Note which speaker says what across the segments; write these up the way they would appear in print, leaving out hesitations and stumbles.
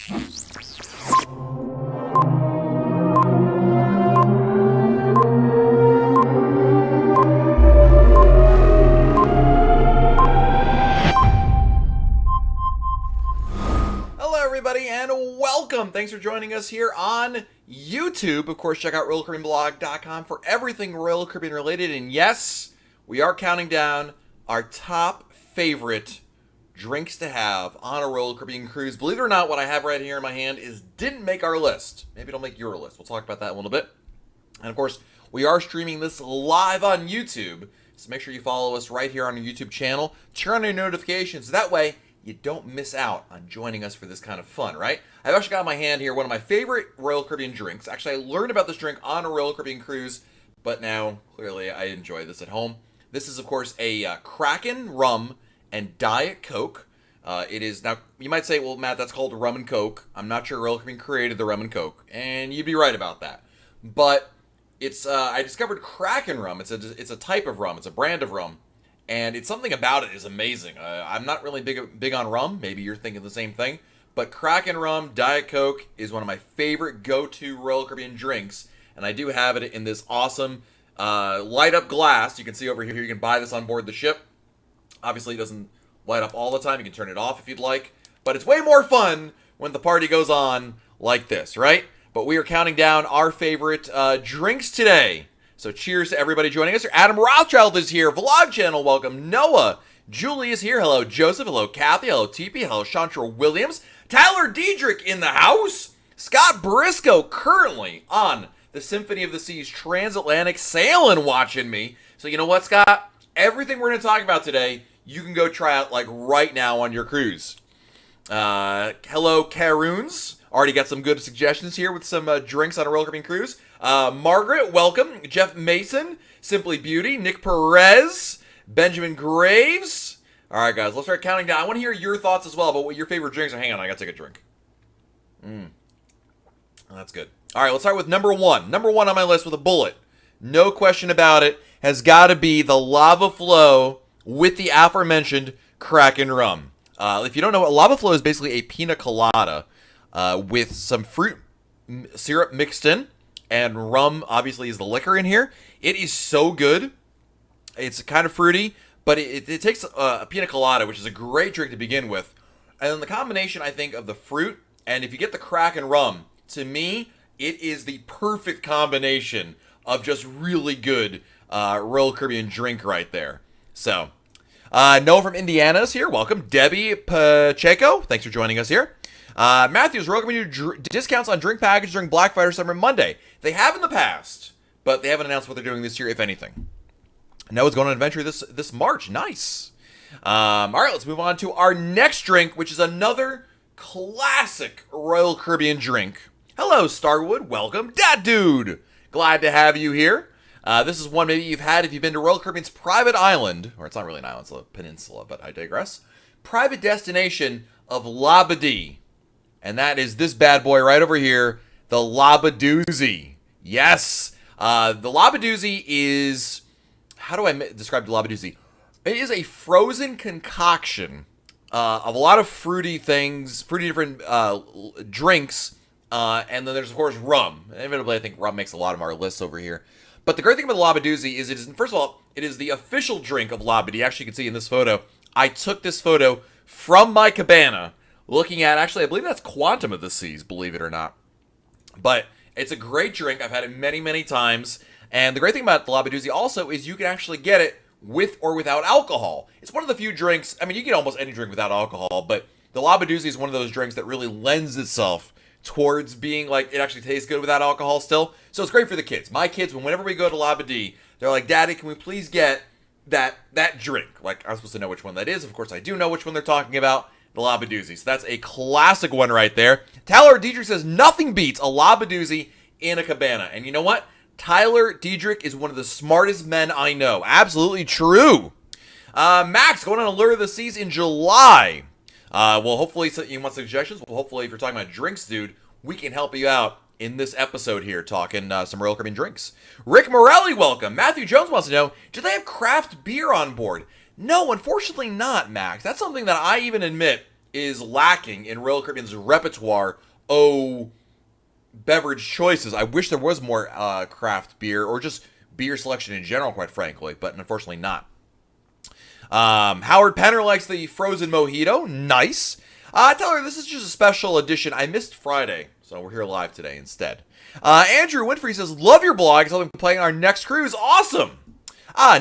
Speaker 1: Everybody, and welcome. Thanks for joining us here on YouTube. Of course, check out RoyalCaribbeanBlog.com for everything Royal Caribbean related. And yes, we are counting down our top favorite drinks to have on a Royal Caribbean cruise. Believe it or not, what I have right here in my hand didn't make our list. Maybe it'll make your list. We'll talk about that in a little bit. And of course, we are streaming this live on YouTube, so make sure you follow us right here on our YouTube channel. Turn on your notifications. That way, you don't miss out on joining us for this kind of fun, right? I've actually got in my hand here one of my favorite Royal Caribbean drinks. Actually, I learned about this drink on a Royal Caribbean cruise, but now, clearly, I enjoy this at home. This is, of course, a Kraken rum and Diet Coke. It is, now, you might say, well, Matt, that's called rum and Coke. I'm not sure Royal Caribbean created the rum and Coke, and you'd be right about that. But it's, I discovered Kraken rum. It's a type of rum. It's a brand of rum. And it's something about it is amazing. I'm not really big on rum. Maybe you're thinking the same thing. But Kraken rum, Diet Coke is one of my favorite go-to Royal Caribbean drinks. And I do have it in this awesome light-up glass. You can see over here, you can buy this on board the ship. Obviously, it doesn't light up all the time. You can turn it off if you'd like. But it's way more fun when the party goes on like this, right? But we are counting down our favorite drinks today. So cheers to everybody joining us. Adam Rothschild is here. Vlog channel, welcome. Noah. Julie is here. Hello, Joseph. Hello, Kathy. Hello, TP. Hello, Chantra Williams. Tyler Diedrich in the house. Scott Briscoe currently on the Symphony of the Seas transatlantic sailing watching me. So you know what, Scott? Everything we're going to talk about today, you can go try out like right now on your cruise. Hello, Caroons. Already got some good suggestions here with some drinks on a Royal Caribbean cruise. Margaret, welcome. Jeff Mason, Simply Beauty, Nick Perez, Benjamin Graves. All right, guys, let's start counting down. I want to hear your thoughts as well about what your favorite drinks are. Hang on, I got to take a drink. Oh, that's good. All right, let's start with number one. Number one on my list with a bullet. No question about it. Has got to be the Lava Flow with the aforementioned Kraken rum. If you don't know, what Lava Flow is basically a pina colada with some fruit syrup mixed in. And rum, obviously, is the liquor in here. It is so good. It's kind of fruity, but it takes a pina colada, which is a great drink to begin with. And then the combination, I think, of the fruit, and if you get the Kraken rum, to me, it is the perfect combination of just really good Royal Caribbean drink right there. So, Noah from Indiana is here. Welcome. Debbie Pacheco, thanks for joining us here. Matthews, Royal Caribbean discounts on drink packages during Black Friday Summer Monday. They have in the past, but they haven't announced what they're doing this year, if anything. Noah's going on an adventure this March. Nice. All right, let's move on to our next drink, which is another classic Royal Caribbean drink. Hello, Starwood. Welcome. Dad Dude. Glad to have you here. This is one maybe you've had if you've been to Royal Caribbean's private island, or it's not really an island, it's a peninsula, but I digress. Private destination of Labadee. And that is this bad boy right over here, the Labadoozy. Yes. The Labadoozy is, how do I describe the Labadoozy? It is a frozen concoction of a lot of fruity things, fruity different drinks, and then there's, of course, rum. Inevitably, I think rum makes a lot of our lists over here. But the great thing about the Labadoozy is, first of all, it is the official drink of Labadee. Actually, you can see in this photo, I took this photo from my cabana, looking at, actually, I believe that's Quantum of the Seas, believe it or not. But it's a great drink. I've had it many, many times. And the great thing about the Labadoozy also is you can actually get it with or without alcohol. It's one of the few drinks, I mean, you get almost any drink without alcohol, but the Labadoozy is one of those drinks that really lends itself towards being like, it actually tastes good without alcohol still. So it's great for the kids. My kids, whenever we go to Labadee, they're like, Daddy, can we please get that drink? Like, I'm supposed to know which one that is. Of course, I do know which one they're talking about. The Labadoozy. So that's a classic one right there. Tyler Diedrich says nothing beats a Labadoozy in a cabana. And you know what? Tyler Diedrich is one of the smartest men I know. Absolutely true. Max, going on a Lure of the Seas in July. Well, hopefully you want suggestions. Well, hopefully if you're talking about drinks, dude, we can help you out in this episode here, talking some Royal Caribbean drinks. Rick Morelli, welcome. Matthew Jones wants to know, do they have craft beer on board? No, unfortunately not, Max. That's something that I even admit is lacking in Royal Caribbean's repertoire. Oh, beverage choices. I wish there was more craft beer or just beer selection in general, quite frankly, but unfortunately not. Howard Penner likes the frozen mojito. Nice. Tell her this is just a special edition. I missed Friday, so we're here live today instead. Andrew Winfrey says, love your blog. I'll be playing our next cruise. Awesome.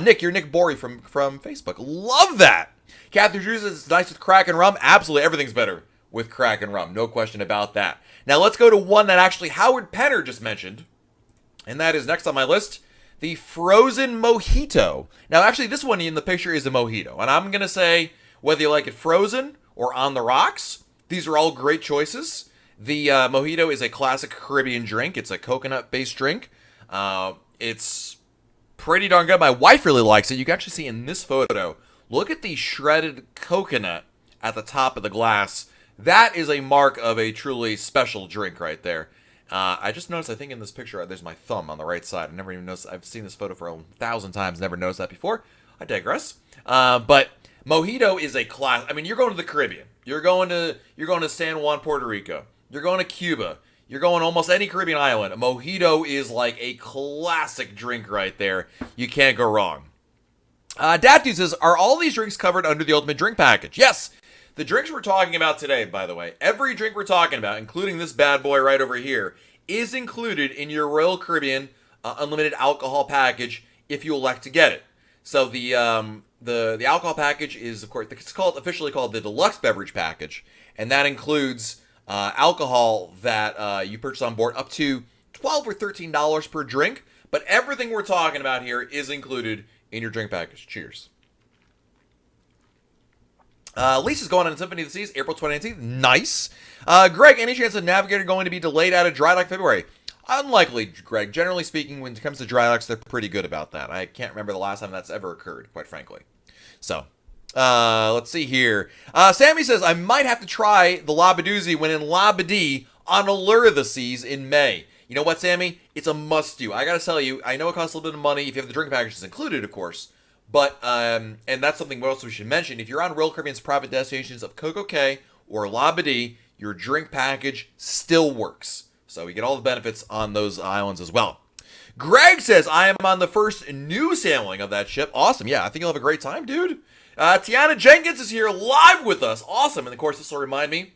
Speaker 1: Nick, you're Nick Borey from Facebook. Love that. Catherine Drew says, it's nice with crack and rum. Absolutely, everything's better with crack and rum. No question about that. Now let's go to one that actually Howard Penner just mentioned, and that is next on my list, the frozen mojito. Now actually this one in the picture is a mojito, and I'm going to say whether you like it frozen or on the rocks, these are all great choices. The mojito is a classic Caribbean drink. It's a coconut-based drink. It's pretty darn good. My wife really likes it. You can actually see in this photo, look at the shredded coconut at the top of the glass. That is a mark of a truly special drink right there. I just noticed, I think in this picture, there's my thumb on the right side. I never even noticed. I've seen this photo for 1,000 times. Never noticed that before. I digress. But mojito is a class. I mean, you're going to the Caribbean. You're going to San Juan, Puerto Rico. You're going to Cuba. You're going almost any Caribbean island. A mojito is like a classic drink right there. You can't go wrong. Dad says, are all these drinks covered under the Ultimate Drink Package? Yes. The drinks we're talking about today, by the way, every drink we're talking about, including this bad boy right over here, is included in your Royal Caribbean Unlimited Alcohol Package if you elect to get it. So the alcohol package is, of course, it's officially called the Deluxe Beverage Package, and that includes alcohol that you purchase on board up to $12 or $13 per drink. But everything we're talking about here is included in your drink package. Cheers. Lisa's going on Symphony of the Seas, April 2019. Nice. Greg, any chance of Navigator going to be delayed out of dry dock February? Unlikely, Greg. Generally speaking, when it comes to dry docks, they're pretty good about that. I can't remember the last time that's ever occurred, quite frankly. So, let's see here. Sammy says, I might have to try the Labadee when in Labadee on Allure of the Seas in May. You know what, Sammy? It's a must-do. I gotta tell you, I know it costs a little bit of money if you have the drink packages included, of course. But, and that's something else we should mention. If you're on Royal Caribbean's private destinations of Coco Cay or Labadee, your drink package still works. So we get all the benefits on those islands as well. Greg says, I am on the first new sailing of that ship. Awesome. Yeah, I think you'll have a great time, dude. Tiana Jenkins is here live with us. Awesome. And of course, this will remind me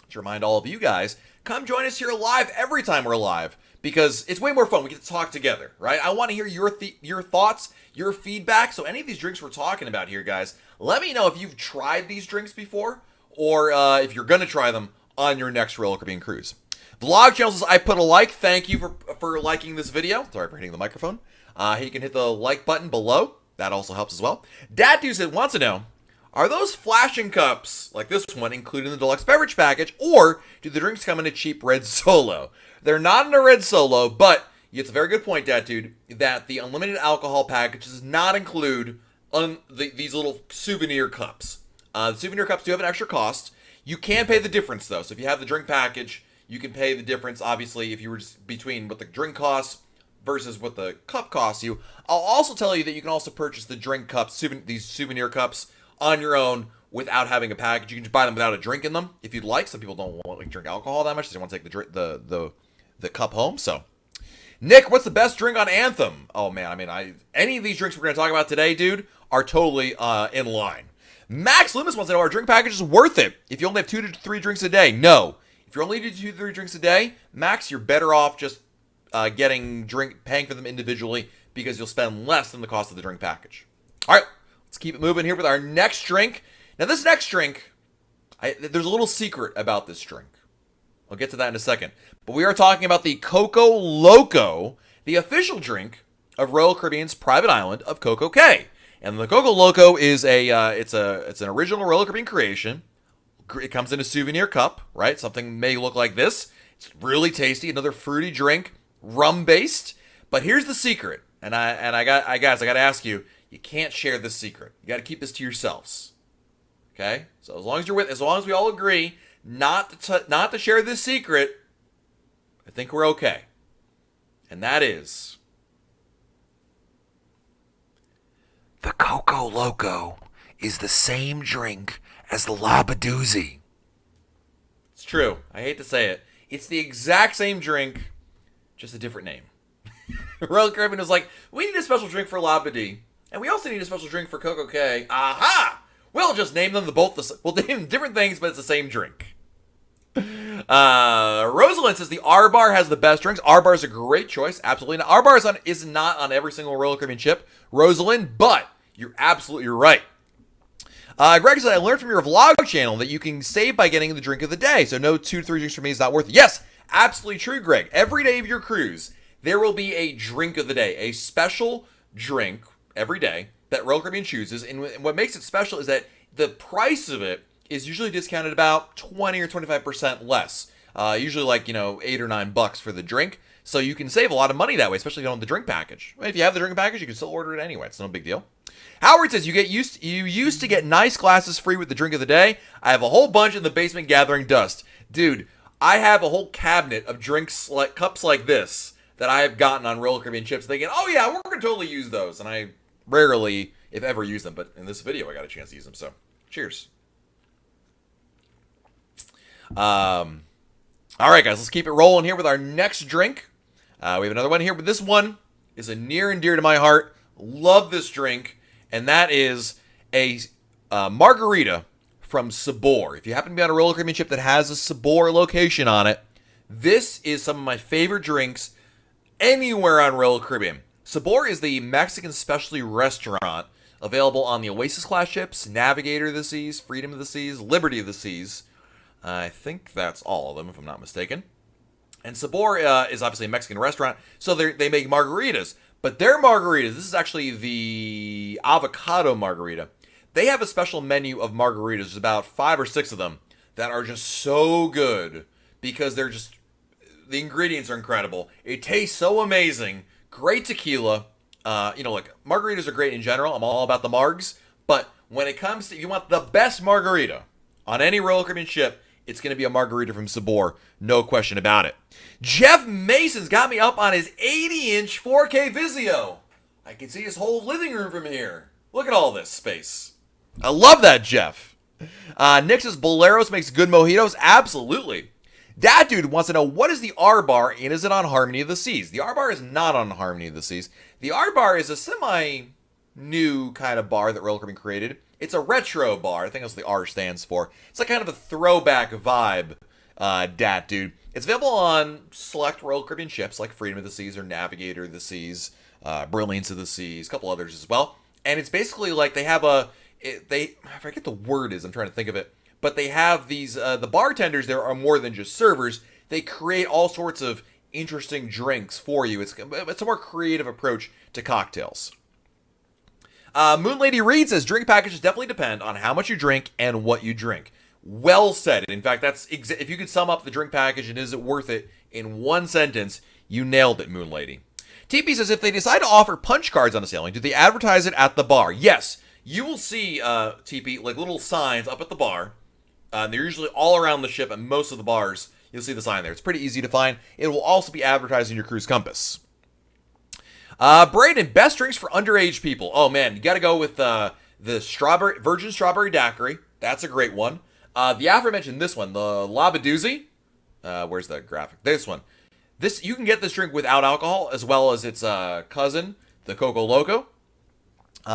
Speaker 1: to remind all of you guys, come join us here live every time we're live, because it's way more fun. We get to talk together, right? I want to hear your thoughts, your feedback. So any of these drinks we're talking about here, guys, let me know if you've tried these drinks before, or if you're going to try them on your next Royal Caribbean cruise. Vlog channel says, I put a like. Thank you for liking this video. Sorry for hitting the microphone. You can hit the like button below. That also helps as well. Dad Dude wants to know, are those flashing cups, like this one, included in the deluxe beverage package, or do the drinks come in a cheap red solo? They're not in a red solo, but it's a very good point, Dad Dude, that the unlimited alcohol package does not include these little souvenir cups. The souvenir cups do have an extra cost. You can pay the difference, though. So if you have the drink package, you can pay the difference, obviously, if you were just between what the drink costs versus what the cup costs you. I'll also tell you that you can also purchase the drink cups, these souvenir cups, on your own without having a package. You can just buy them without a drink in them if you'd like. Some people don't want to drink alcohol that much. They want to take the cup home. So, Nick, what's the best drink on Anthem? Oh, man, I mean, any of these drinks we're going to talk about today, dude, are totally in line. Max Loomis wants to know, our drink package is worth it if you only have 2 to 3 drinks a day. No. If you're only doing 2 to 3 drinks a day, Max, you're better off just paying for them individually, because you'll spend less than the cost of the drink package. All right, let's keep it moving here with our next drink. Now, this next drink, there's a little secret about this drink. I'll get to that in a second. But we are talking about the Coco Loco, the official drink of Royal Caribbean's private island of Coco Cay. And the Coco Loco is it's an original Royal Caribbean creation. It comes in a souvenir cup, right? Something may look like this. It's really tasty. Another fruity drink, rum-based. But here's the secret. And I got to ask you, you can't share this secret. You got to keep this to yourselves. Okay? So as long as we all agree not to share this secret, I think we're okay. And that is, the Coco Loco is the same drink as the Labadee. true. I hate to say it. It's the exact same drink, just a different name. Royal Caribbean was like, we need a special drink for Labadee, and we also need a special drink for Coco K. Aha! We'll just name them we'll name them different things, but it's the same drink. Rosalind says the R Bar has the best drinks. R Bar is a great choice, absolutely. Now, R Bar is not on every single Royal Caribbean ship, Rosalind, but you're absolutely right. Greg said, I learned from your vlog channel that you can save by getting the drink of the day, so no 2 to 3 drinks for me is not worth it. Yes, absolutely true, Greg. Every day of your cruise, there will be a drink of the day, a special drink every day that Royal Caribbean chooses, and what makes it special is that the price of it is usually discounted about 20 or 25% less. Usually like, $8 or $9 for the drink. So you can save a lot of money that way, especially if you don't have the drink package. If you have the drink package, you can still order it anyway. It's no big deal. Howard says, you used to get nice glasses free with the drink of the day. I have a whole bunch in the basement gathering dust. Dude, I have a whole cabinet of drinks, like cups like this, that I have gotten on Royal Caribbean ships thinking, oh yeah, we're going to totally use those. And I rarely, if ever, use them. But in this video, I got a chance to use them. So, cheers. All right, guys, let's keep it rolling here with our next drink. We have another one here, but this one is a near and dear to my heart. Love this drink, and that is a margarita from Sabor. If you happen to be on a Royal Caribbean ship that has a Sabor location on it, this is some of my favorite drinks anywhere on Royal Caribbean. Sabor is the Mexican specialty restaurant available on the Oasis class ships, Navigator of the Seas, Freedom of the Seas, Liberty of the Seas. I think that's all of them, if I'm not mistaken. And Sabor is obviously a Mexican restaurant, so they make margaritas. But their margaritas, this is actually the avocado margarita. They have a special menu of margaritas. There's about 5 or 6 of them that are just so good because the ingredients are incredible. It tastes so amazing. Great tequila. Like margaritas are great in general. I'm all about the margs. But when it comes to, you want the best margarita on any Royal Caribbean ship, it's going to be a margarita from Sabor. No question about it. Jeff Mason's got me up on his 80-inch 4K Vizio. I can see his whole living room from here. Look at all this space. I love that, Jeff. Nick says, Boleros makes good mojitos. Absolutely. That dude wants to know, what is the R Bar and is it on Harmony of the Seas? The R Bar is not on Harmony of the Seas. The R Bar is a semi-new kind of bar that Royal Caribbean created. It's a retro bar. I think that's what the R stands for. It's like kind of a throwback vibe, dat dude. It's available on select Royal Caribbean ships like Freedom of the Seas or Navigator of the Seas, Brilliance of the Seas, a couple others as well. And it's basically like they have I forget the word is, I'm trying to think of it, but they have these, the bartenders there are more than just servers. They create all sorts of interesting drinks for you. It's a more creative approach to cocktails. Moon Lady Reed says, drink packages definitely depend on how much you drink and what you drink. Well said. In fact, if you could sum up the drink package and is it worth it in one sentence, you nailed it, Moon Lady. TP says, if they decide to offer punch cards on a sailing, do they advertise it at the bar? Yes. You will see, TP, like little signs up at the bar. They're usually all around the ship, and most of the bars, you'll see the sign there. It's pretty easy to find. It will also be advertised in your cruise compass. Brayden, best drinks for underage people. Oh man, you got to go with the virgin strawberry daiquiri. That's a great one. The aforementioned this one, the Labadee. Where's the graphic? This one. You can get this drink without alcohol as well as its cousin, the Coco Loco.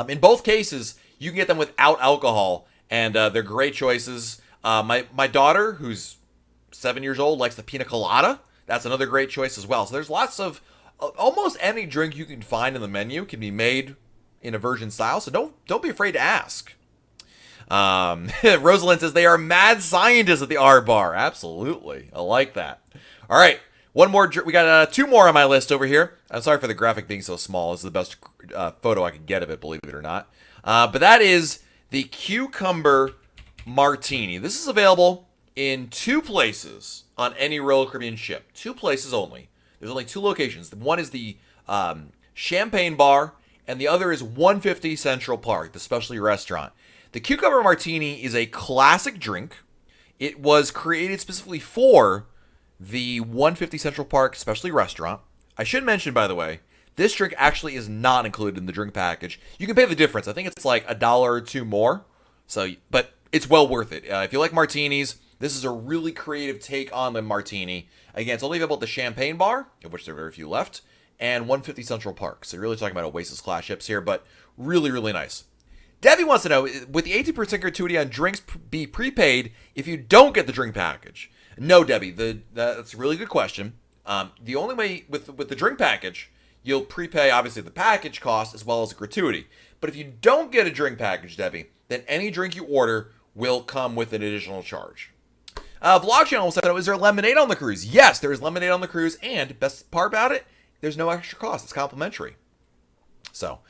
Speaker 1: In both cases, you can get them without alcohol, and they're great choices. My daughter, who's 7 years old, likes the pina colada. That's another great choice as well. So there's lots of almost any drink you can find in the menu can be made in a virgin style, so don't be afraid to ask. Rosalind says they are mad scientists at the R Bar. Absolutely. I like that. All right. One more. We got 2 more on my list over here. I'm sorry for the graphic being so small. This is the best photo I could get of it, believe it or not. But that is the cucumber martini. This is available in 2 places on any Royal Caribbean ship. 2 places only. There's only 2 locations. One is the Champagne Bar, and the other is 150 Central Park, the specialty restaurant. The cucumber martini is a classic drink. It was created specifically for the 150 Central Park specialty restaurant. I should mention, by the way, this drink actually is not included in the drink package. You can pay the difference. I think it's like $1 or $2 more. But it's well worth it. If you like martinis, This is a really creative take on the martini. Again, it's only available at the Champagne Bar, of which there are very few left, and 150 Central Park. So you're really talking about Oasis class ships here, but really, really nice. Debbie wants to know, would the 18% gratuity on drinks be prepaid if you don't get the drink package? No, Debbie, that's a really good question. The only way with the drink package, you'll prepay, obviously, the package cost as well as the gratuity. But if you don't get a drink package, Debbie, then any drink you order will come with an additional charge. Vlog Channel said, is there lemonade on the cruise? Yes, there is lemonade on the cruise, and best part about it, there's no extra cost. It's complimentary. So,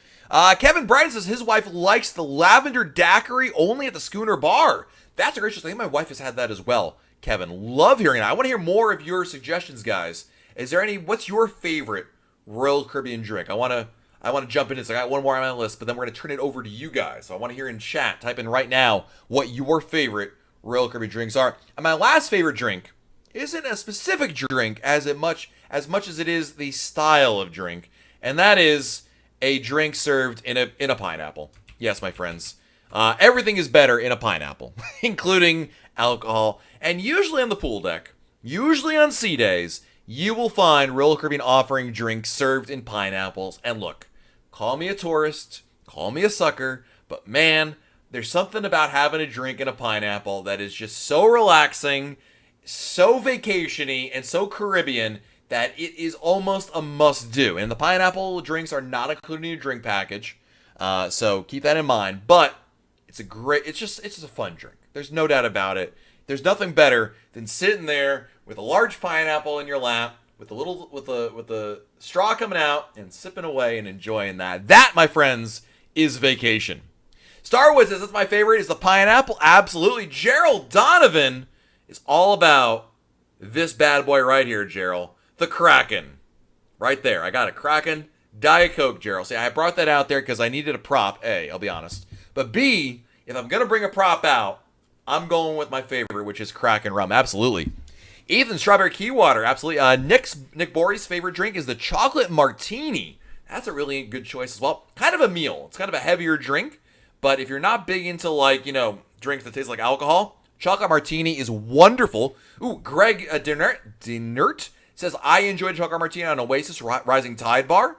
Speaker 1: Kevin Brighton says his wife likes the lavender daiquiri only at the Schooner Bar. That's a great choice. I think my wife has had that as well. Kevin, love hearing that. I want to hear more of your suggestions, guys. Is there any? What's your favorite Royal Caribbean drink? I want to jump into this. I got one more on my list, but then we're going to turn it over to you guys. So I want to hear in chat. Type in right now what your favorite Royal Caribbean drinks are. And my last favorite drink isn't a specific drink as much as it is the style of drink, and that is a drink served in a pineapple. Yes, my friends. Everything is better in a pineapple, including alcohol. And usually on the pool deck, usually on sea days, you will find Royal Caribbean offering drinks served in pineapples. And look, call me a tourist, call me a sucker, but man, there's something about having a drink in a pineapple that is just so relaxing, so vacation-y, and so Caribbean that it is almost a must-do. And the pineapple drinks are not included in your drink package, so keep that in mind. But it's just a fun drink. There's no doubt about it. There's nothing better than sitting there with a large pineapple in your lap, with the straw coming out and sipping away and enjoying that. That, my friends, is vacation. Starwood says that's my favorite is the pineapple. Absolutely. Gerald Donovan is all about this bad boy right here, Gerald. The Kraken. Right there. I got it. Kraken. Diet Coke, Gerald. See, I brought that out there because I needed a prop, A, I'll be honest. But B, if I'm going to bring a prop out, I'm going with my favorite, which is Kraken rum. Absolutely. Ethan, Strawberry Key Water. Absolutely. Nick Borey's favorite drink is the chocolate martini. That's a really good choice as well. Kind of a meal. It's kind of a heavier drink. But if you're not big into, drinks that taste like alcohol, chocolate martini is wonderful. Ooh, Greg Dinert says, I enjoyed chocolate martini on Oasis Rising Tide Bar.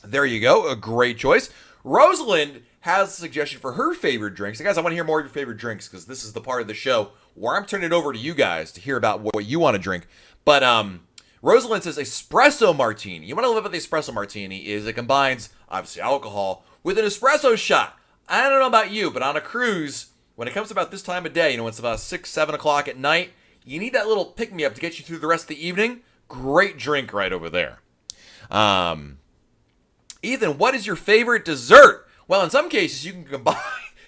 Speaker 1: There you go. A great choice. Rosalind has a suggestion for her favorite drinks. And guys, I want to hear more of your favorite drinks because this is the part of the show where I'm turning it over to you guys to hear about what you want to drink. But Rosalind says espresso martini. You want to love about the espresso martini is it combines, obviously, alcohol with an espresso shot. I don't know about you, but on a cruise, when it comes about this time of day, it's about 6, 7 o'clock at night, you need that little pick-me-up to get you through the rest of the evening. Great drink right over there. Ethan, what is your favorite dessert? Well, in some cases, you can combine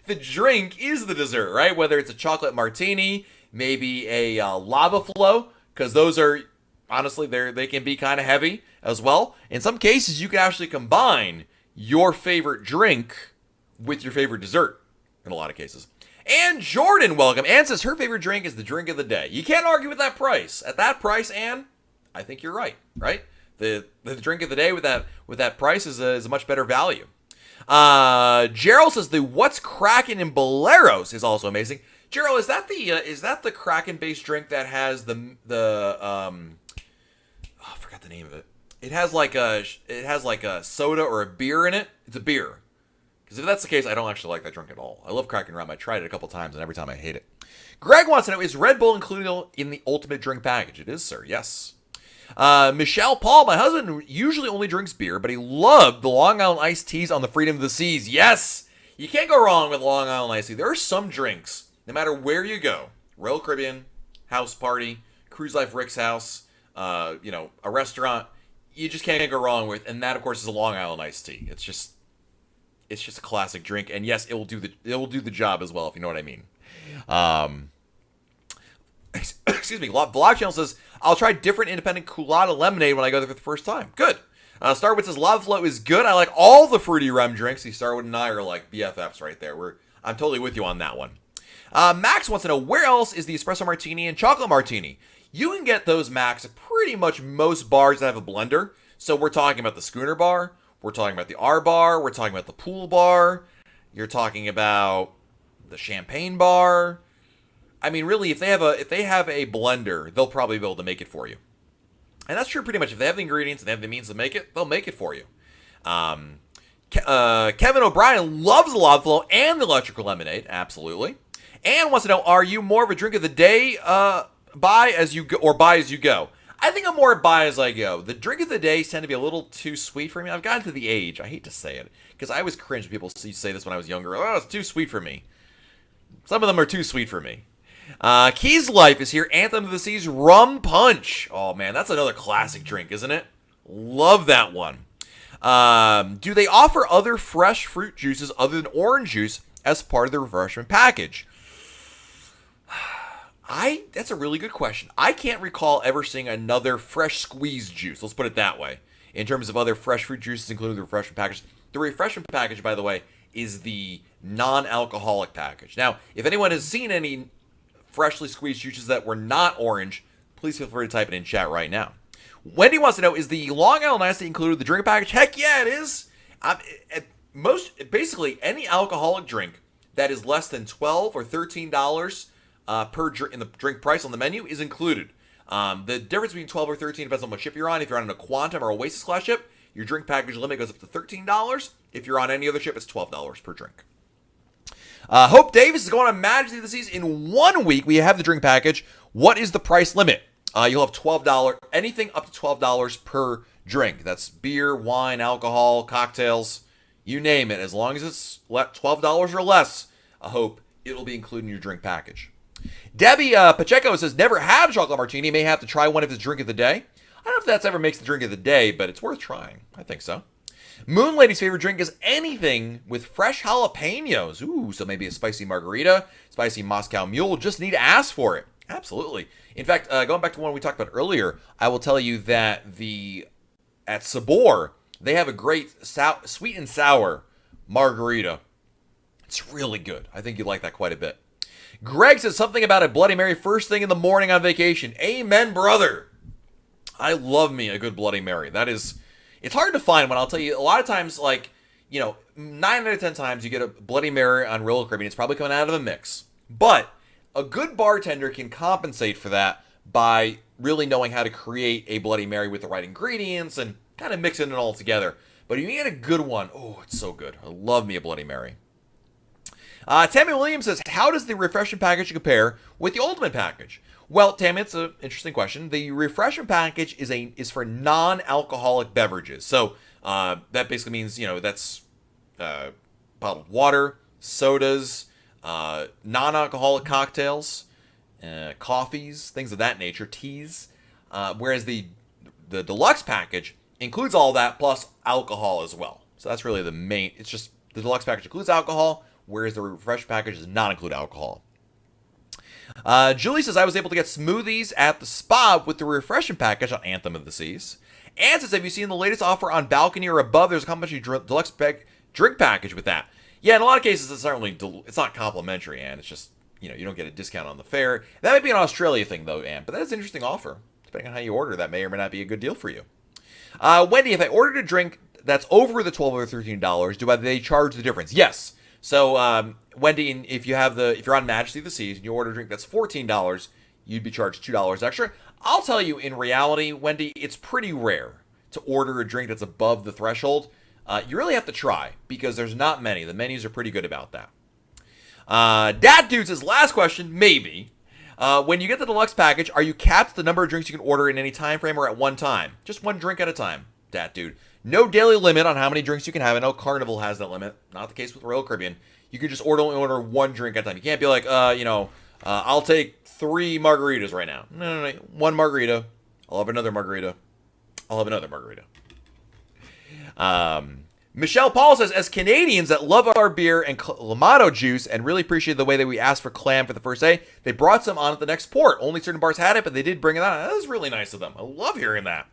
Speaker 1: the drink is the dessert, right? Whether it's a chocolate martini, maybe a lava flow, because those are, honestly, they can be kind of heavy as well. In some cases, you can actually combine your favorite drink with your favorite dessert in a lot of cases. And Jordan, welcome. Ann says her favorite drink is the drink of the day. You can't argue with that price. At that price, Ann, I think you're right? The drink of the day with that price is a much better value. Gerald says the What's Crackin' in Boleros is also amazing. Gerald, is that the Kraken based drink that has I forgot the name of it. It has like a soda or a beer in it. It's a beer. Because if that's the case, I don't actually like that drink at all. I love Kraken rum. I tried it a couple times, and every time I hate it. Greg wants to know, is Red Bull included in the ultimate drink package? It is, sir. Yes. Michelle Paul, my husband usually only drinks beer, but he loved the Long Island iced teas on the Freedom of the Seas. Yes! You can't go wrong with Long Island iced tea. There are some drinks, no matter where you go, Royal Caribbean, house party, Cruise Life Rick's house, a restaurant, you just can't go wrong with, and that, of course, is a Long Island iced tea. It's just a classic drink, and yes, it will do the job as well, if you know what I mean. Excuse me. Vlog Channel says, I'll try different independent Coolada lemonade when I go there for the first time. Good. Starwood says, Lava Flow is good. I like all the fruity rum drinks. See, Starwood and I are like BFFs right there. I'm totally with you on that one. Max wants to know, where else is the espresso martini and chocolate martini? You can get those, Max, at pretty much most bars that have a blender. So we're talking about the Schooner Bar. We're talking about the R Bar. We're talking about the Pool Bar. You're talking about the Champagne Bar. I mean, really, if they have a blender, they'll probably be able to make it for you. And that's true pretty much. If they have the ingredients and they have the means to make it, they'll make it for you. Kevin O'Brien loves the Lava Flow and the Electrical Lemonade, absolutely. And wants to know, are you more of a drink of the day buy as you go, or buy as you go? I think I'm more buy as I go. The drink of the days tend to be a little too sweet for me. I've gotten to the age, I hate to say it, because I always cringe when people say this when I was younger. Oh, it's too sweet for me. Some of them are too sweet for me. Key's Life is here. Anthem of the Seas Rum Punch. Oh, man, that's another classic drink, isn't it? Love that one. Do they offer other fresh fruit juices other than orange juice as part of the refreshment package? That's a really good question. I can't recall ever seeing another fresh squeezed juice. Let's put it that way. In terms of other fresh fruit juices, including the refreshment package. The refreshment package, by the way, is the non-alcoholic package. Now, if anyone has seen any freshly squeezed juices that were not orange, please feel free to type it in chat right now. Wendy wants to know, is the Long Island Iced Tea included in the drink package? Heck yeah, it is. Basically, any alcoholic drink that is less than $12 or $13 per drink in the drink price on the menu is included. The difference between 12 or 13 depends on what ship you're on. If you're on a Quantum or Oasis class ship, your drink package limit goes up to $13. If you're on any other ship, it's $12 per drink. Hope Davis is going on Majesty of the Seas in 1 week. We have the drink package. What is the price limit? You'll have $12, anything up to $12 per drink. That's beer, wine, alcohol, cocktails, you name it. As long as it's $12 or less, I hope it'll be included in your drink package. Debbie Pacheco says, never had a chocolate martini. May have to try one if it's drink of the day. I don't know if that's ever makes the drink of the day, but it's worth trying. I think so. Moon Lady's favorite drink is anything with fresh jalapenos. Ooh, so maybe a spicy margarita, spicy Moscow Mule. Just need to ask for it. Absolutely. In fact, going back to one we talked about earlier, I will tell you that at Sabor, they have a great sweet and sour margarita. It's really good. I think you'd like that quite a bit. Greg says something about a Bloody Mary first thing in the morning on vacation. Amen, brother. I love me a good Bloody Mary. It's hard to find one. I'll tell you, a lot of times, 9 out of 10 times you get a Bloody Mary on Royal Caribbean, it's probably coming out of a mix. But a good bartender can compensate for that by really knowing how to create a Bloody Mary with the right ingredients and kind of mixing it all together. But if you get a good one, oh, it's so good. I love me a Bloody Mary. Tammy Williams says, how does the refreshment package compare with the ultimate package? Well, Tammy, it's an interesting question. The refreshment package is for non-alcoholic beverages. So that basically means, that's bottled water, sodas, non-alcoholic cocktails, coffees, things of that nature, teas. Whereas the deluxe package includes all that plus alcohol as well. So that's really the main. It's just the deluxe package includes alcohol, whereas the refresh package does not include alcohol. Julie says, I was able to get smoothies at the spa with the refreshment package on Anthem of the Seas. Ann says, have you seen the latest offer on Balcony or above? There's a complimentary deluxe drink package with that. Yeah, in a lot of cases, it's not complimentary, Ann. It's just, you don't get a discount on the fare. That might be an Australia thing, though, Ann. But that is an interesting offer. Depending on how you order, that may or may not be a good deal for you. Wendy, if I ordered a drink that's over the $12 or $13, do they charge the difference? Yes. So, Wendy, if you're on Majesty of the Seas and you order a drink that's $14, you'd be charged $2 extra. I'll tell you, in reality, Wendy, it's pretty rare to order a drink that's above the threshold. You really have to try because there's not many. The menus are pretty good about that. Dad Dude says, last question, maybe. When you get the deluxe package, are you capped at the number of drinks you can order in any time frame or at one time? Just one drink at a time, Dad Dude. No daily limit on how many drinks you can have. I know Carnival has that limit. Not the case with Royal Caribbean. You can just order one drink at a time. You can't be like, I'll take 3 margaritas right now. No. 1 margarita. I'll have another margarita. I'll have another margarita. Michelle Paul says, as Canadians that love our beer and Clamato juice and really appreciate the way that we asked for clam for the first day, they brought some on at the next port. Only certain bars had it, but they did bring it on. That was really nice of them. I love hearing that.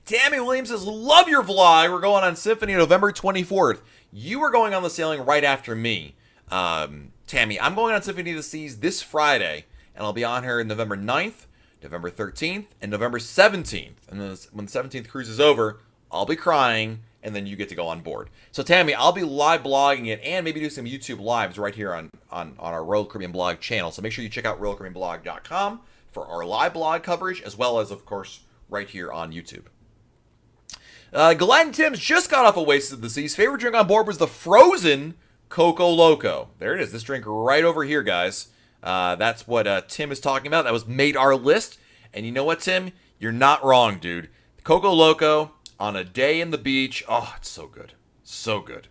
Speaker 1: Tammy Williams says, love your vlog. We're going on Symphony November 24th. You are going on the sailing right after me. Tammy, I'm going on Symphony of the Seas this Friday, and I'll be on here November 9th, November 13th, and November 17th. And then when the 17th cruise is over, I'll be crying, and then you get to go on board. So Tammy, I'll be live blogging it and maybe do some YouTube lives right here on our Royal Caribbean Blog channel. So make sure you check out RoyalCaribbeanBlog.com for our live blog coverage, as well as, of course, right here on YouTube. Glenn Timms just got off of Wasted of the Seas. Favorite drink on board was the frozen Coco Loco. There it is. This drink right over here, guys. That's what Tim is talking about. That was made our list. And you know what, Tim? You're not wrong, dude. Coco Loco on a day in the beach. Oh, it's so good. So good.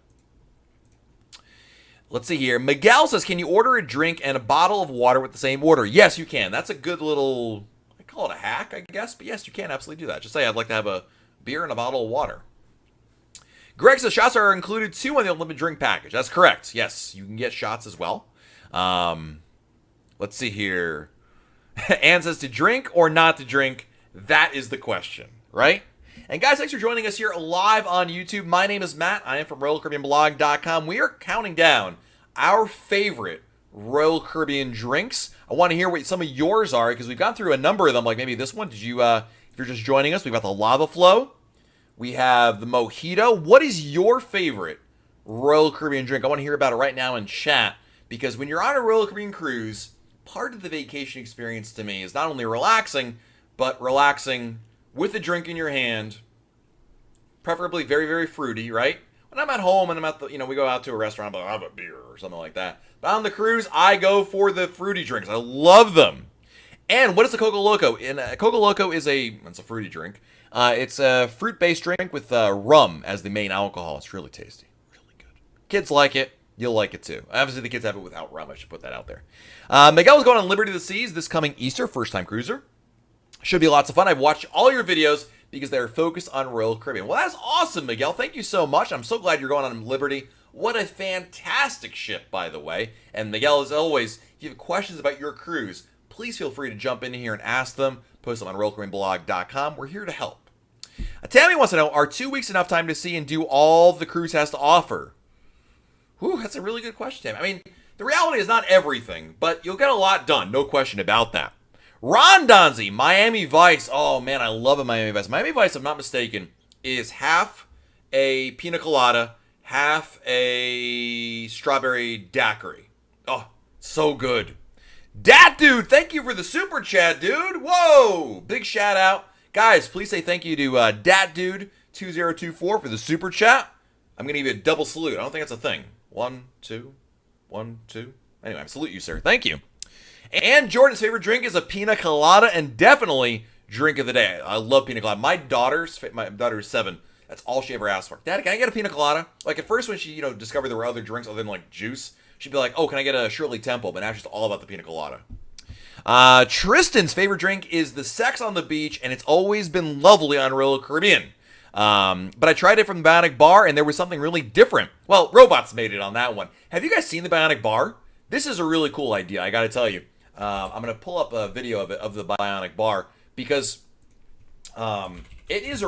Speaker 1: Let's see here. Miguel says, can you order a drink and a bottle of water with the same order? Yes, you can. That's a good little, I call it a hack, I guess. But yes, you can absolutely do that. Just say, I'd like to have a beer and a bottle of water. Greg says, shots are included too on the unlimited drink package. That's correct. Yes, you can get shots as well. Let's see here. Ann says, to drink or not to drink? That is the question, right? And guys, thanks for joining us here live on YouTube. My name is Matt. I am from RoyalCaribbeanBlog.com. We are counting down our favorite Royal Caribbean drinks. I want to hear what some of yours are, because we've gone through a number of them, like maybe this one. Did you, if you're just joining us, we've got the Lava Flow. We have the Mojito. What is your favorite Royal Caribbean drink? I want to hear about it right now in chat, because when you're on a Royal Caribbean cruise, part of the vacation experience to me is not only relaxing, but relaxing with a drink in your hand, preferably very, very fruity, right? When I'm at home and I'm at the, we go out to a restaurant, I'll have a beer or something like that. But on the cruise, I go for the fruity drinks. I love them. And what is the Coco Loco? Coco Loco is it's a fruity drink. It's a fruit-based drink with rum as the main alcohol. It's really tasty, really good. Kids like it. You'll like it too. Obviously, the kids have it without rum. I should put that out there. Miguel is going on Liberty of the Seas this coming Easter, first-time cruiser. Should be lots of fun. I've watched all your videos because they're focused on Royal Caribbean. Well, that's awesome, Miguel. Thank you so much. I'm so glad you're going on Liberty. What a fantastic ship, by the way. And Miguel, as always, if you have questions about your cruise, please feel free to jump in here and ask them. Post them on RoyalCaribbeanBlog.com. We're here to help. Tammy wants to know, are 2 weeks enough time to see and do all the cruise has to offer? Whew, that's a really good question, Tammy. I mean, the reality is not everything, but you'll get a lot done. No question about that. Ron Donzi, Miami Vice. Oh, man, I love a Miami Vice. Miami Vice, if I'm not mistaken, is half a pina colada, half a strawberry daiquiri. Oh, so good. Dat Dude, thank you for the super chat, dude. Whoa, big shout out. Guys, please say thank you to Dat Dude 2024 for the super chat. I'm going to give you a double salute. I don't think that's a thing. 1, 2, 1, 2. Anyway, I salute you, sir. Thank you. And Jordan's favorite drink is a pina colada, and definitely drink of the day. I love pina colada. My daughter is 7. That's all she ever asked for. Dad, can I get a pina colada? Like at first when she, discovered there were other drinks other than like juice, she'd be like, oh, can I get a Shirley Temple? But now she's all about the pina colada. Tristan's favorite drink is the Sex on the Beach, and it's always been lovely on Royal Caribbean. But I tried it from the Bionic Bar, and there was something really different. Well, robots made it on that one. Have you guys seen the Bionic Bar? This is a really cool idea, I gotta tell you. I'm going to pull up a video of the Bionic Bar, because it is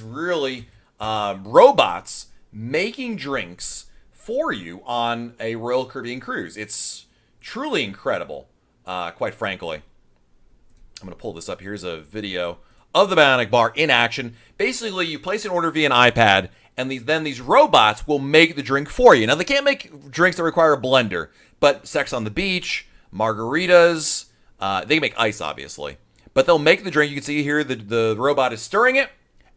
Speaker 1: really robots making drinks for you on a Royal Caribbean cruise. It's truly incredible, quite frankly. I'm going to pull this up. Here's a video of the Bionic Bar in action. Basically, you place an order via an iPad, and then these robots will make the drink for you. Now, they can't make drinks that require a blender, but Sex on the Beach, margaritas, they can make ice, obviously. But they'll make the drink. You can see here the robot is stirring it,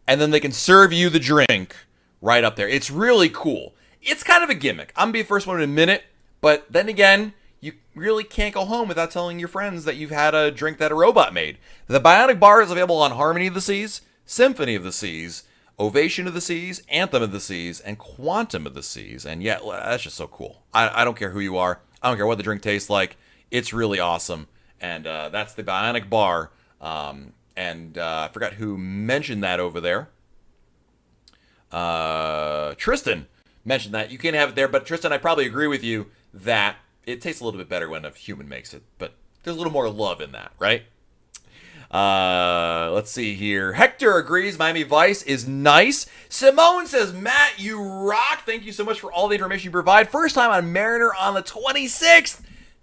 Speaker 1: and then they can serve you the drink right up there. It's really cool. It's kind of a gimmick. I'm going to be the first one to admit it, but then again, you really can't go home without telling your friends that you've had a drink that a robot made. The Bionic Bar is available on Harmony of the Seas, Symphony of the Seas, Ovation of the Seas, Anthem of the Seas, and Quantum of the Seas. And yeah, that's just so cool. I don't care who you are. I don't care what the drink tastes like. It's really awesome. And that's the Bionic Bar. I forgot who mentioned that over there. Tristan mentioned that. You can have it there. But Tristan, I probably agree with you that it tastes a little bit better when a human makes it. But there's a little more love in that, right? Let's see here. Hector agrees Miami Vice is nice. Simone says, Matt, you rock. Thank you so much for all the information you provide. First time on Mariner on the 26th.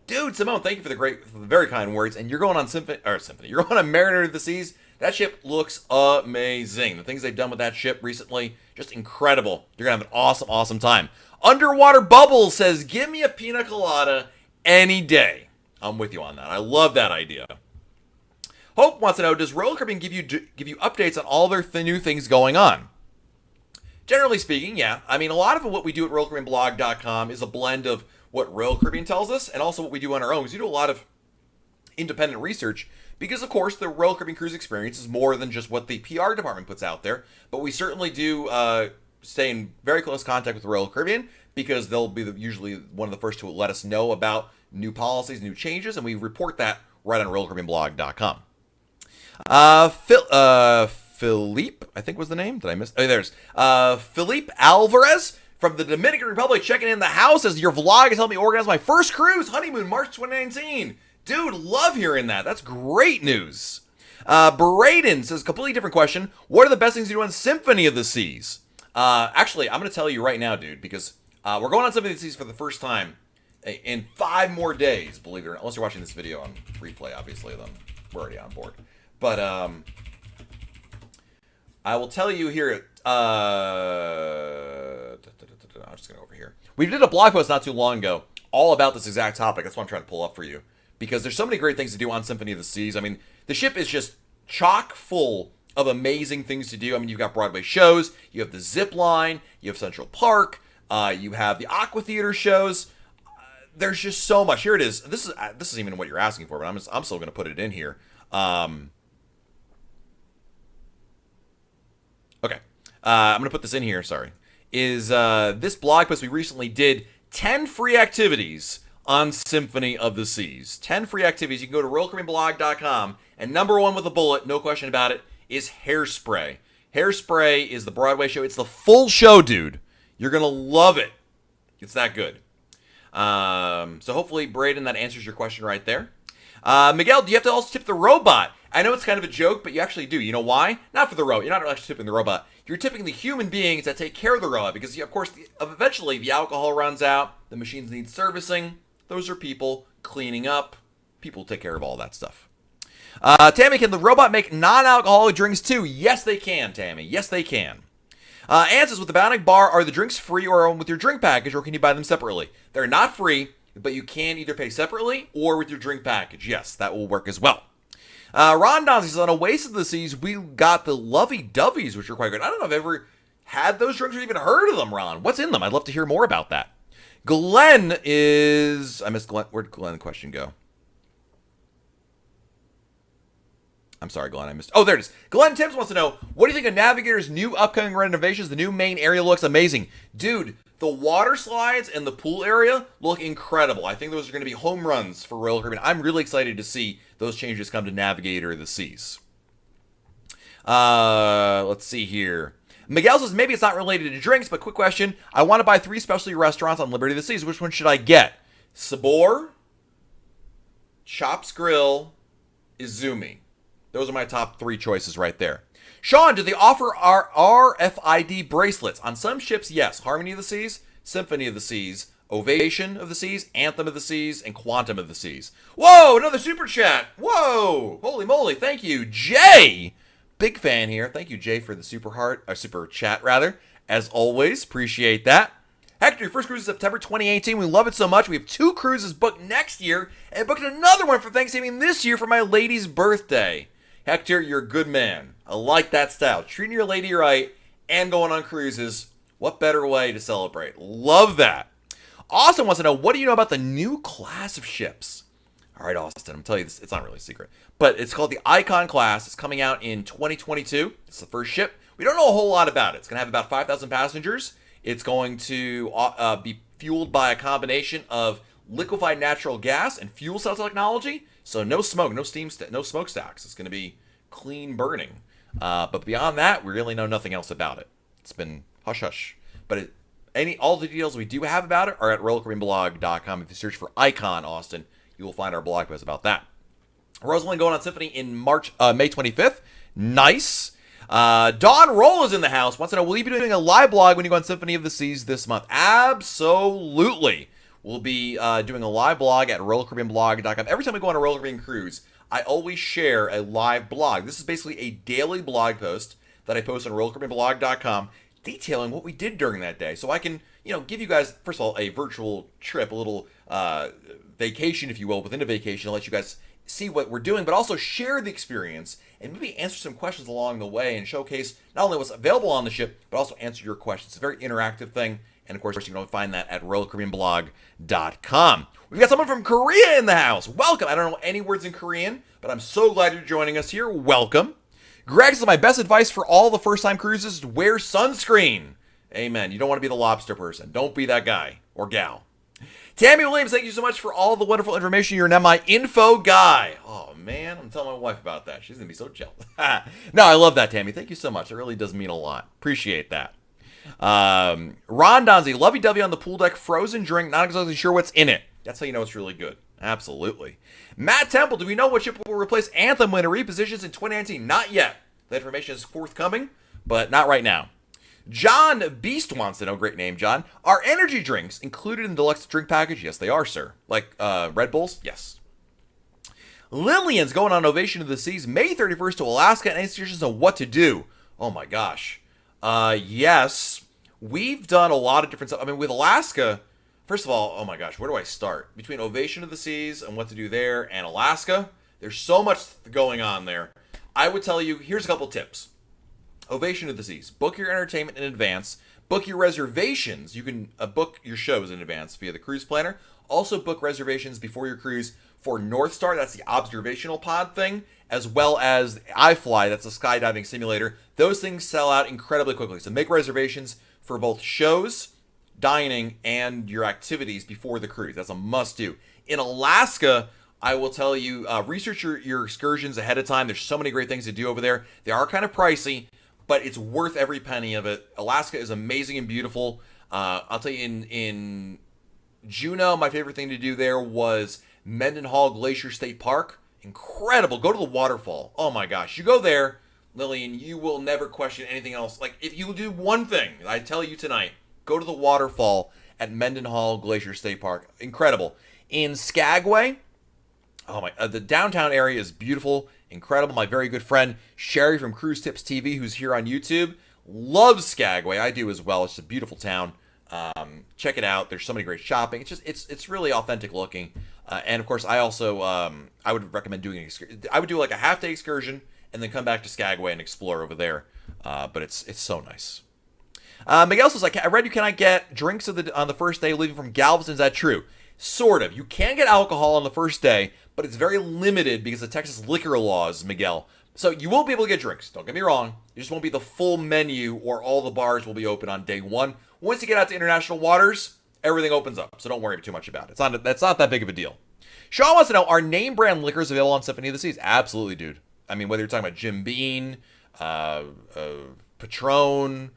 Speaker 1: Dude, Simone, thank you for the very kind words. And you're going on Symphony. You're going on Mariner of the Seas. That ship looks amazing. The things they've done with that ship recently, just incredible. You're going to have an awesome, awesome time. Underwater Bubbles says, give me a pina colada any day. I'm with you on that. I love that idea. Hope wants to know, does Royal Caribbean give you updates on all their new things going on? Generally speaking, yeah. I mean, a lot of what we do at RoyalCaribbeanBlog.com is a blend of what Royal Caribbean tells us and also what we do on our own. Because we do a lot of independent research because, of course, the Royal Caribbean cruise experience is more than just what the PR department puts out there. But we certainly do stay in very close contact with Royal Caribbean because they'll be usually one of the first to let us know about new policies, new changes, and we report that right on RoyalCaribbeanBlog.com. Philippe, I think was the name. Did I miss? Oh, there's Philippe Alvarez from the Dominican Republic checking in the house as your vlog has helped me organize my first cruise, honeymoon, March 2019. Dude, love hearing that. That's great news. Braden says, completely different question. What are the best things to do on Symphony of the Seas? Actually, I'm going to tell you right now, dude, because we're going on Symphony of the Seas for the first time in 5 more days, believe it or not. Unless you're watching this video on replay, obviously, then we're already on board. But I will tell you here. I'm just going to go over here. We did a blog post not too long ago all about this exact topic. That's what I'm trying to pull up for you. Because there's so many great things to do on Symphony of the Seas. I mean, the ship is just chock full of amazing things to do. I mean, you've got Broadway shows, you have the zip line, you have Central Park, you have the Aqua Theater shows. There's just so much. Here it is. This is even what you're asking for, but I'm still going to put it in here. Okay. I'm going to put this in here, sorry. Is this blog post we recently did 10 free activities on Symphony of the Seas. 10 free activities. You can go to RoyalCaribbeanBlog.com, and number 1 with a bullet, no question about it, is Hairspray. Hairspray is the Broadway show. It's the full show, dude. You're going to love it. It's that good. So hopefully, Braden, that answers your question right there. Miguel, do you have to also tip the robot? I know it's kind of a joke, but you actually do. You know why? Not for the robot. You're not actually tipping the robot. You're tipping the human beings that take care of the robot because, of course, eventually the alcohol runs out. The machines need servicing. Those are people cleaning up. People take care of all that stuff. Tammy, can the robot make non-alcoholic drinks too? Yes, they can, Tammy. Yes, they can. Answers, with the Bounty Bar, are the drinks free or with your drink package, or can you buy them separately? They're not free, but you can either pay separately or with your drink package. Yes, that will work as well. Ron Donzi says, on Oasis of the Seas, we got the Lovey Doveys, which are quite good. I don't know if I've ever had those drinks or even heard of them, Ron. What's in them? I'd love to hear more about that. Glenn is... I missed Glenn. Where'd Glenn's question go? I'm sorry, Glenn. I missed... Oh, there it is. Glenn Timms wants to know, what do you think of Navigator's new upcoming renovations? The new main area looks amazing. Dude, the water slides and the pool area look incredible. I think those are going to be home runs for Royal Caribbean. I'm really excited to see those changes come to Navigator of the Seas. Let's see here. Miguel says, maybe it's not related to drinks, but quick question. I want to buy 3 specialty restaurants on Liberty of the Seas. Which one should I get? Sabor, Chops Grill, Izumi. Those are my top 3 choices right there. Sean, do they offer our RFID bracelets? On some ships, yes. Harmony of the Seas, Symphony of the Seas, Ovation of the Seas, Anthem of the Seas, and Quantum of the Seas. Whoa, another super chat. Whoa, holy moly. Thank you, Jay. Big fan here. Thank you, Jay, for the super chat, rather. As always, appreciate that. Hector, your first cruise is September 2018. We love it so much. We have 2 cruises booked next year and booked another one for Thanksgiving this year for my lady's birthday. Hector, you're a good man. I like that style. Treating your lady right and going on cruises. What better way to celebrate? Love that. Austin wants to know, what do you know about the new class of ships? All right, Austin, I'm telling you this. It's not really a secret. But it's called the Icon class. It's coming out in 2022. It's the first ship. We don't know a whole lot about it. It's going to have about 5,000 passengers. It's going to be fueled by a combination of liquefied natural gas and fuel cell technology. So no smoke, no steam, no smokestacks. It's going to be clean burning. But beyond that, we really know nothing else about it. It's been hush-hush. But all the details we do have about it are at RoyalCaribbeanBlog.com. If you search for Icon Austin, you will find our blog post about that. Rosalind going on Symphony in May 25th. Nice. Don Roll is in the house. Wants to know, will you be doing a live blog when you go on Symphony of the Seas this month? Absolutely. We'll be doing a live blog at RoyalCaribbeanBlog.com. Every time we go on a Royal Caribbean cruise, I always share a live blog. This is basically a daily blog post that I post on RoyalCaribbeanBlog.com detailing what we did during that day. So I can, give you guys, first of all, a virtual trip, a little vacation, if you will, within a vacation, to let you guys see what we're doing, but also share the experience and maybe answer some questions along the way and showcase not only what's available on the ship, but also answer your questions. It's a very interactive thing. And of course, you can find that at RoyalCaribbeanBlog.com. We've got someone from Korea in the house. Welcome. I don't know any words in Korean, but I'm so glad you're joining us here. Welcome. Greg says, my best advice for all the first-time cruises is wear sunscreen. Amen. You don't want to be the lobster person. Don't be that guy or gal. Tammy Williams, thank you so much for all the wonderful information. You're now my info guy. Oh, man. I'm telling my wife about that. She's going to be so jealous. No, I love that, Tammy. Thank you so much. It really does mean a lot. Appreciate that. Ron Donzi, lovey-dovey on the pool deck, frozen drink, not exactly sure what's in it. That's how you know it's really good. Absolutely. Matt Temple, do we know what ship will replace Anthem when it repositions in 2019? Not yet. The information is forthcoming, but not right now. John Beast wants to know, great name, John. Are energy drinks included in the deluxe drink package? Yes, they are, sir. Like Red Bulls? Yes. Lillian's going on Ovation of the Seas May 31st to Alaska, and any suggestions on what to do? Oh my gosh. Yes. We've done a lot of different stuff. I mean, with Alaska, first of all, oh my gosh, where do I start? Between Ovation of the Seas and what to do there and Alaska, there's so much going on there. I would tell you, here's a couple tips. Ovation of the Seas. Book your entertainment in advance. Book your reservations. You can book your shows in advance via the cruise planner. Also book reservations before your cruise for North Star. That's the observational pod thing. As well as iFly. That's a skydiving simulator. Those things sell out incredibly quickly. So make reservations for both shows, dining, and your activities before the cruise. That's a must-do. In Alaska, I will tell you, research your excursions ahead of time. There's so many great things to do over there. They are kind of pricey, but it's worth every penny of it. Alaska is amazing and beautiful. I'll tell you, in Juneau, my favorite thing to do there was Mendenhall Glacier State Park. Incredible. Go to the waterfall. Oh my gosh. You go there, Lillian, you will never question anything else. Like, if you do one thing, I tell you tonight, go to the waterfall at Mendenhall Glacier State Park. Incredible. In Skagway, oh my, the downtown area is beautiful, incredible. My very good friend Sherry from Cruise Tips TV, who's here on YouTube, loves Skagway. I do as well. It's a beautiful town. Check it out. There's so many great shopping. It's really authentic looking. And of course, I also I would recommend doing an excursion. I would do like a half-day excursion and then come back to Skagway and explore over there. But it's so nice. Miguel says, I read you cannot get drinks on the first day leaving from Galveston. Is that true? Sort of. You can get alcohol on the first day, but it's very limited because of Texas liquor laws, Miguel. So you will be able to get drinks. Don't get me wrong. It just won't be the full menu or all the bars will be open on day one. Once you get out to international waters, everything opens up. So don't worry too much about it. That's not that big of a deal. Sean wants to know, are name brand liquors available on Symphony of the Seas? Absolutely, dude. I mean, whether you're talking about Jim Beam, Patron,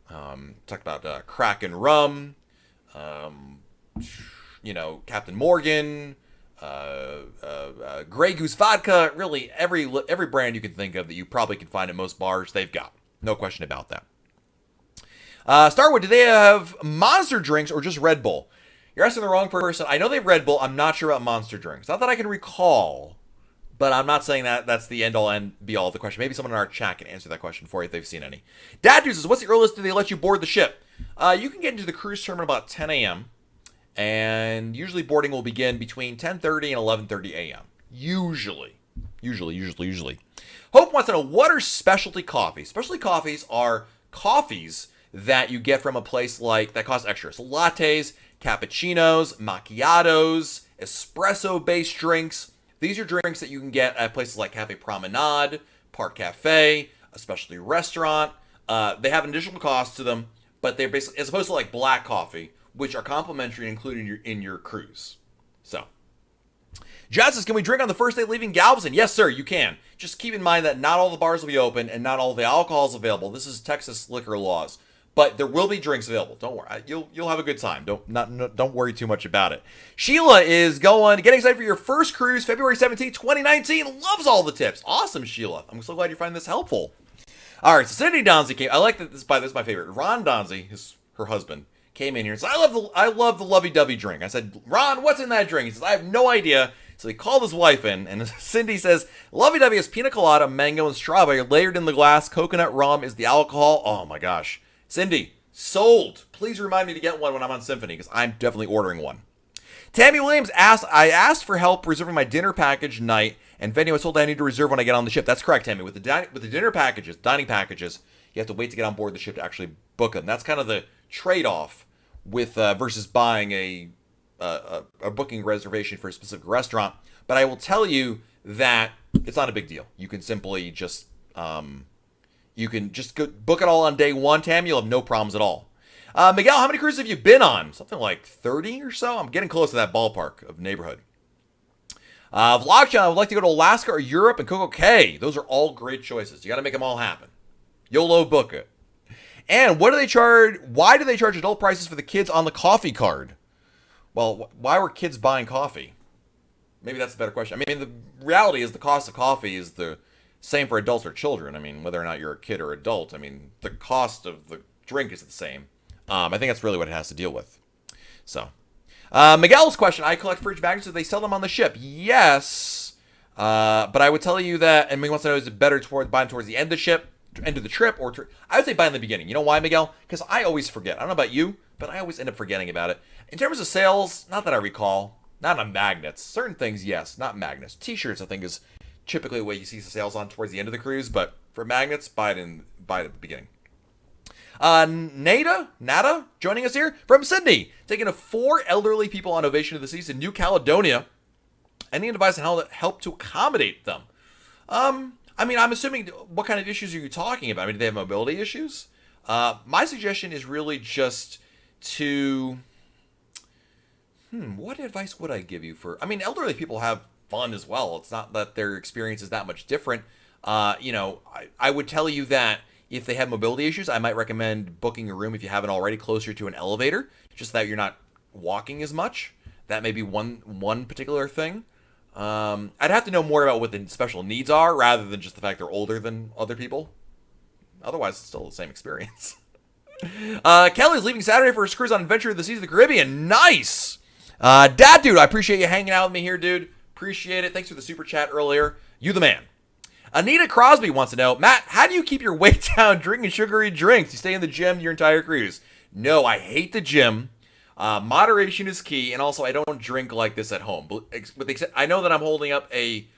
Speaker 1: talk about Kraken Rum, Captain Morgan, Grey Goose Vodka, really every brand you can think of that you probably can find at most bars, they've got. No question about that. Starwood, do they have monster drinks or just Red Bull? You're asking the wrong person. I know they have Red Bull. I'm not sure about monster drinks. Not that I can recall, but I'm not saying that that's the end-all and be-all of the question. Maybe someone in our chat can answer that question for you if they've seen any. Dad Dude says, what's the earliest do they let you board the ship? You can get into the cruise terminal about 10 a.m., and usually boarding will begin between 10:30 and 11:30 a.m. Usually. Hope wants to know, what are specialty coffees? Specialty coffees are coffees that you get from a place like that cost extra. So lattes, cappuccinos, macchiatos, espresso-based drinks. These are drinks that you can get at places like Cafe Promenade, Park Cafe, a specialty restaurant. They have an additional cost to them, but they're basically, as opposed to like black coffee, which are complimentary and included in your cruise. So, Jazz says, can we drink on the first day leaving Galveston? Yes, sir, you can. Just keep in mind that not all the bars will be open and not all the alcohol is available. This is Texas liquor laws. But there will be drinks available. Don't worry. You'll have a good time. Don't worry too much about it. Sheila is getting excited for your first cruise, February 17th, 2019. Loves all the tips. Awesome, Sheila. I'm so glad you find this helpful. All right, so Cindy Donzi came. I like that. This is my favorite. Ron Donzi, her husband, came in here and said, I love the lovey-dovey drink. I said, Ron, what's in that drink? He says, I have no idea. So he called his wife in, and Cindy says, lovey-dovey is pina colada, mango, and strawberry layered in the glass. Coconut rum is the alcohol. Oh my gosh. Cindy, sold. Please remind me to get one when I'm on Symphony, because I'm definitely ordering one. Tammy Williams asked, I asked for help reserving my dinner package night, and venue was told I need to reserve when I get on the ship. That's correct, Tammy. With the dinner packages, dining packages, you have to wait to get on board the ship to actually book them. That's kind of the trade-off with versus buying a booking reservation for a specific restaurant. But I will tell you that it's not a big deal. You can simply just go book it all on day one, Tammy. You'll have no problems at all. Miguel, how many cruises have you been on? Something like 30 or so? I'm getting close to that ballpark of neighborhood. Vlogchan, I would like to go to Alaska or Europe and Coco K. Those are all great choices. You got to make them all happen. YOLO book it. And what do they charge? Why do they charge adult prices for the kids on the coffee card? Well, why were kids buying coffee? Maybe that's a better question. I mean, the reality is the cost of coffee is the same for adults or children. I mean, whether or not you're a kid or adult, I mean, the cost of the drink is the same. I think that's really what it has to deal with. So, Miguel's question, I collect fridge magnets. Do they sell them on the ship? Yes. But I would tell you that, and he wants to know, is it better buying towards the end of the trip, or I would say buy in the beginning. You know why, Miguel? Because I always forget. I don't know about you, but I always end up forgetting about it. In terms of sales, not that I recall. Not on magnets. Certain things, yes, not magnets. T-shirts, I think, is typically the way you see the sales on towards the end of the cruise. But for magnets, buy it at the beginning. Nada, joining us here from Sydney, taking 4 elderly people on Ovation of the Seas in New Caledonia. Any advice on how to help to accommodate them? I mean, I'm assuming, what kind of issues are you talking about? I mean, do they have mobility issues? My suggestion is really just to, what advice would I give you for, I mean, elderly people have fun as well. It's not that their experience is that much different. I would tell you that if they have mobility issues, I might recommend booking a room if you haven't already closer to an elevator, just that you're not walking as much. That may be one particular thing. I'd have to know more about what the special needs are rather than just the fact they're older than other people. Otherwise, it's still the same experience. Kelly's leaving Saturday for his cruise on Adventure of the Seas of the Caribbean. Nice! Dad Dude, I appreciate you hanging out with me here, dude. Appreciate it. Thanks for the super chat earlier. You the man. Anita Crosby wants to know, Matt, how do you keep your weight down drinking sugary drinks? You stay in the gym your entire cruise. No, I hate the gym. Moderation is key, and also I don't drink like this at home. I know that I'm holding up a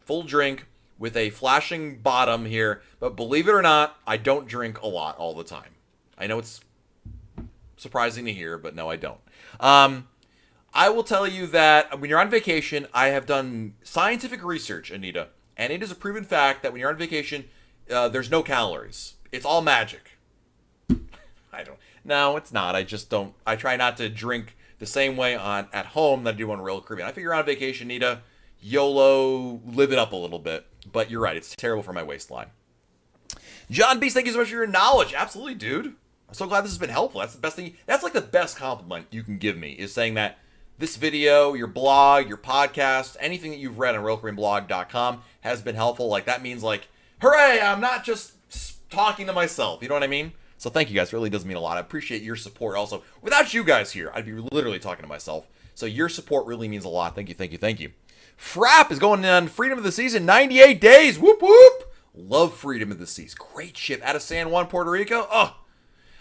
Speaker 1: full drink with a flashing bottom here, but believe it or not, I don't drink a lot all the time. I know it's surprising to hear, but no, I don't. I will tell you that when you're on vacation, I have done scientific research, Anita, and it is a proven fact that when you're on vacation, there's no calories. It's all magic. No, it's not. I just don't. I try not to drink the same way at home that I do on Royal Caribbean. I figure on vacation, Anita, YOLO, live it up a little bit. But you're right. It's terrible for my waistline. John Beast, thank you so much for your knowledge. Absolutely, dude. I'm so glad this has been helpful. That's the best thing. That's like the best compliment you can give me, is saying that this video, your blog, your podcast, anything that you've read on RoyalCaribbeanBlog.com has been helpful. Like, that means, like, hooray, I'm not just talking to myself. You know what I mean? So thank you guys. It really does mean a lot. I appreciate your support also. Without you guys here, I'd be literally talking to myself. So your support really means a lot. Thank you, thank you, thank you. Frapp is going on Freedom of the Seas in 98 days. Whoop, whoop. Love Freedom of the Seas. Great ship out of San Juan, Puerto Rico.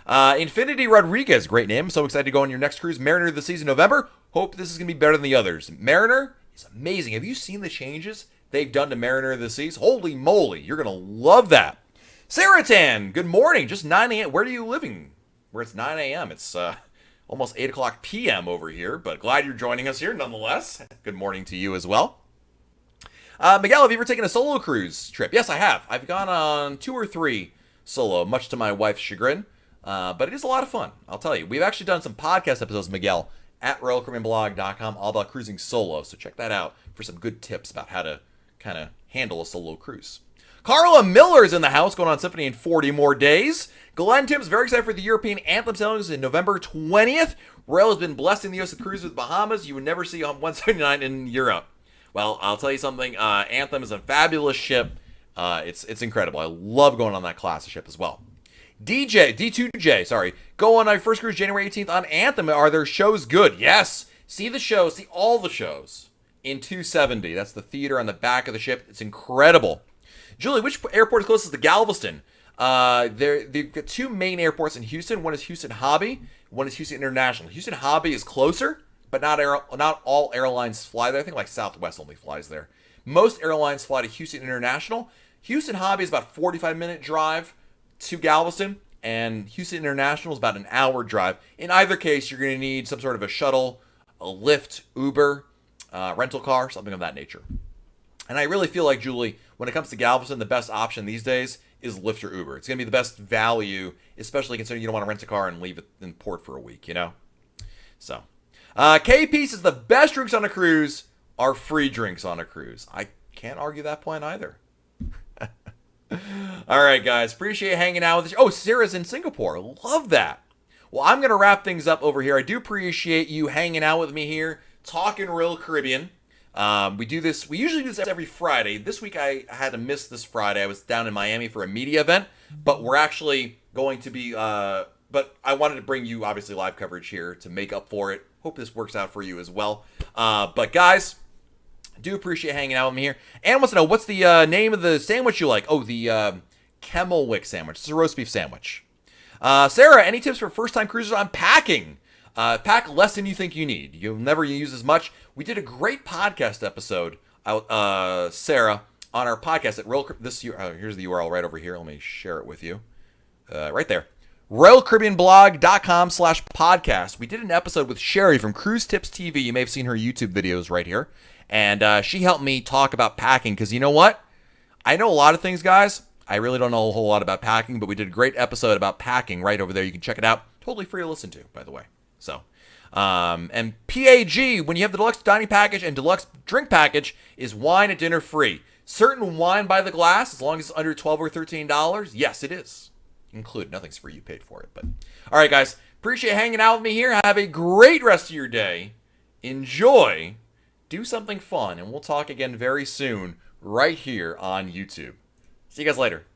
Speaker 1: Infinity Rodriguez, great name. So excited to go on your next cruise, Mariner of the Seas in November. Hope this is going to be better than the others. Mariner is amazing. Have you seen the changes they've done to Mariner of the Seas? Holy moly, you're going to love that. Sarah Tan, good morning. Just 9 a.m. Where are you living? Where it's 9 a.m. It's almost 8 o'clock p.m. over here, but glad you're joining us here nonetheless. Good morning to you as well. Miguel, have you ever taken a solo cruise trip? Yes, I have. I've gone on 2 or 3 solo, much to my wife's chagrin, but it is a lot of fun, I'll tell you. We've actually done some podcast episodes, Miguel, at RoyalCaribbeanBlog.com, all about cruising solo, so check that out for some good tips about how to kind of handle a solo cruise. Carla Miller's in the house, going on Symphony in 40 more days. Glenn Tim's very excited for the European Anthem sailings in November 20th. Royal has been blessing the U.S. with cruises with Bahamas. You would never see 179 in Europe. Well, I'll tell you something. Anthem is a fabulous ship. It's incredible. I love going on that class of ship as well. D2J, go on my first cruise January 18th on Anthem. Are their shows good? Yes. See the shows. See all the shows. in 270. That's the theater on the back of the ship. It's incredible. Julie, which airport is closest to Galveston? They've got two main airports in Houston. One is Houston Hobby. One is Houston International. Houston Hobby is closer, but not all airlines fly there. I think like Southwest only flies there. Most airlines fly to Houston International. Houston Hobby is about a 45-minute drive to Galveston, and Houston International is about an hour drive. In either case, you're going to need some sort of a shuttle, a Lyft, Uber, rental car, something of that nature. And I really feel like, Julie, when it comes to Galveston, the best option these days is Lyft or Uber. It's going to be the best value, especially considering you don't want to rent a car and leave it in port for a week, you know? So, KP says the best drinks on a cruise are free drinks on a cruise. I can't argue that point either. All right, guys. Appreciate hanging out with us. Oh, Sarah's in Singapore. Love that. Well, I'm going to wrap things up over here. I do appreciate you hanging out with me here, talking Royal Caribbean. We usually do this every Friday. This week I had to miss this Friday. I was down in Miami for a media event, but we're actually going to be, but I wanted to bring you obviously live coverage here to make up for it. Hope this works out for you as well. But guys, I do appreciate hanging out with me here. And wants to know, what's the name of the sandwich you like? Oh, the Kemmelwick sandwich. It's a roast beef sandwich. Sarah, any tips for first-time cruisers on packing? Pack less than you think you need. You'll never use as much. We did a great podcast episode, Sarah, on our podcast at here's the URL right over here. Let me share it with you. Right there. RoyalCaribbeanBlog.com/podcast. We did an episode with Sherry from Cruise Tips TV. You may have seen her YouTube videos right here. And she helped me talk about packing because you know what? I know a lot of things, guys. I really don't know a whole lot about packing, but we did a great episode about packing right over there. You can check it out. Totally free to listen to, by the way. So, and PAG, when you have the deluxe dining package and deluxe drink package, is wine at dinner free. Certain wine by the glass, as long as it's under $12 or $13, yes, it is included. Nothing's free, you paid for it. But all right, guys, appreciate hanging out with me here. Have a great rest of your day. Enjoy. Do something fun, and we'll talk again very soon right here on YouTube. See you guys later.